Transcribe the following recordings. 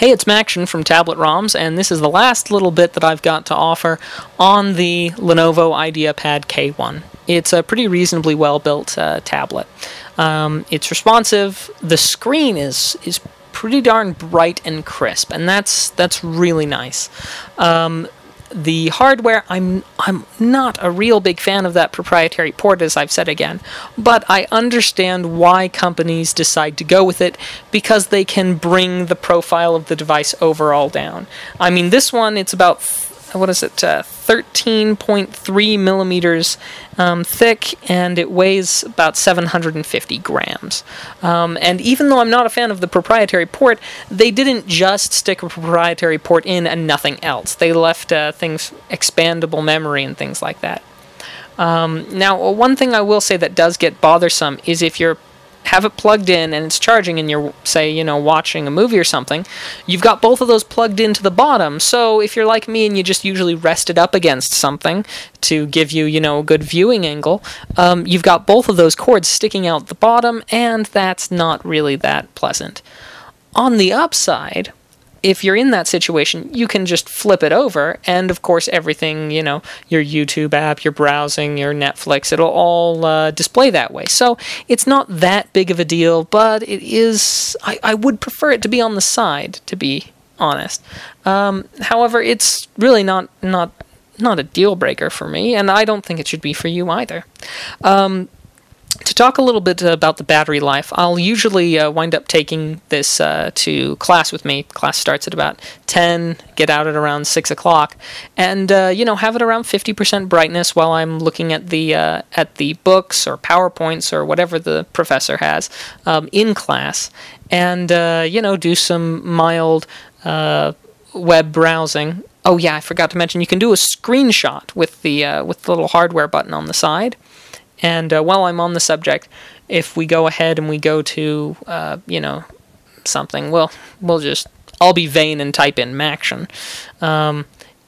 Hey, it's Macktion from Tablet ROMs, and this is the last little bit that I've got to offer on the Lenovo IdeaPad K1. It's a pretty reasonably well-built tablet. It's responsive. The screen is pretty darn bright and crisp, and that's really nice. The hardware, I'm not a real big fan of that proprietary port, as I've said again, but I understand why companies decide to go with it, because they can bring the profile of the device overall down. I mean, this one, it's about, 13.3 millimeters thick, and it weighs about 750 grams. And even though I'm not a fan of the proprietary port, they didn't just stick a proprietary port in and nothing else. They left things, expandable memory and things like that. Now, one thing I will say that does get bothersome is if you have it plugged in and it's charging and you're, say, watching a movie or something, you've got both of those plugged into the bottom. So if you're like me and you just usually rest it up against something to give you, a good viewing angle, you've got both of those cords sticking out the bottom, and that's not really that pleasant. On the upside, if you're in that situation, you can just flip it over, and of course everything, your YouTube app, your browsing, your Netflix, it'll all display that way. So it's not that big of a deal, but it is, I would prefer it to be on the side, to be honest. However, it's really not a deal breaker for me, and I don't think it should be for you either. To talk a little bit about the battery life, I'll usually wind up taking this to class with me. Class starts at about 10, get out at around 6 o'clock, and have it around 50% brightness while I'm looking at the books or PowerPoints or whatever the professor has in class, and do some mild web browsing. Oh yeah, I forgot to mention you can do a screenshot with the little hardware button on the side. And while I'm on the subject, if we go ahead and we go to, something, I'll be vain and type in Macktion,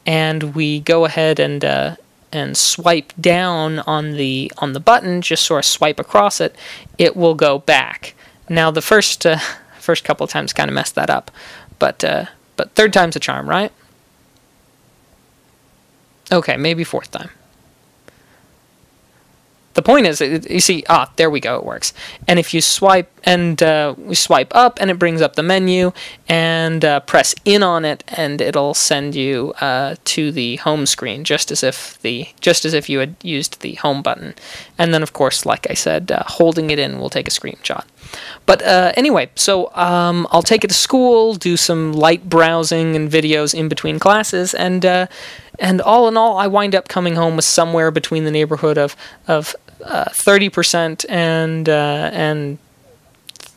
and we go ahead and swipe down on the button, just sort of swipe across it, it will go back. Now the first couple of times kind of messed that up, but third time's a charm, right? Okay, maybe fourth time. The point is, you see, there we go, it works. And if you swipe, and we swipe up, and it brings up the menu, and press in on it, and it'll send you to the home screen, just as if you had used the home button. And then, of course, like I said, holding it in will take a screenshot. But anyway, so I'll take it to school, do some light browsing and videos in between classes, and all in all, I wind up coming home with somewhere between the neighborhood of 30% and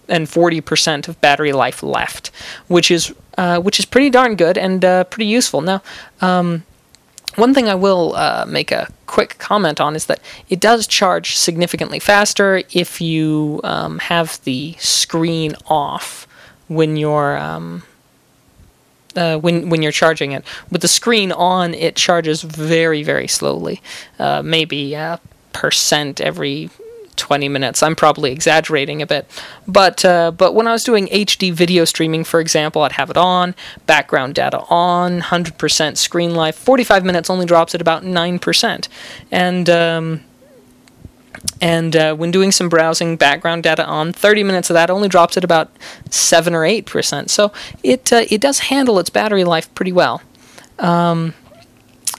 40% of battery life left, which is pretty darn good and pretty useful. Now, one thing I will make a quick comment on is that it does charge significantly faster if you have the screen off when you're when you're charging it. With the screen on, it charges very, very slowly, maybe percent every 20 minutes. I'm probably exaggerating a bit, but when I was doing HD video streaming, for example, I'd have it on, background data on, 100% screen life. 45 minutes only drops at about 9%, and when doing some browsing, background data on, 30 minutes of that only drops at about 7 or 8%. So it does handle its battery life pretty well.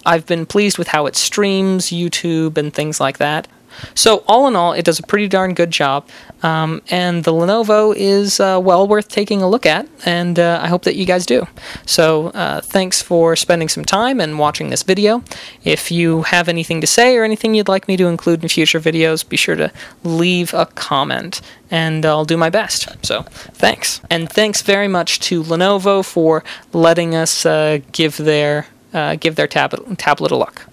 I've been pleased with how it streams YouTube and things like that. So all in all, it does a pretty darn good job, and the Lenovo is well worth taking a look at, and I hope that you guys do. So thanks for spending some time and watching this video. If you have anything to say or anything you'd like me to include in future videos, be sure to leave a comment, and I'll do my best. So thanks. And thanks very much to Lenovo for letting us give their tablet a look.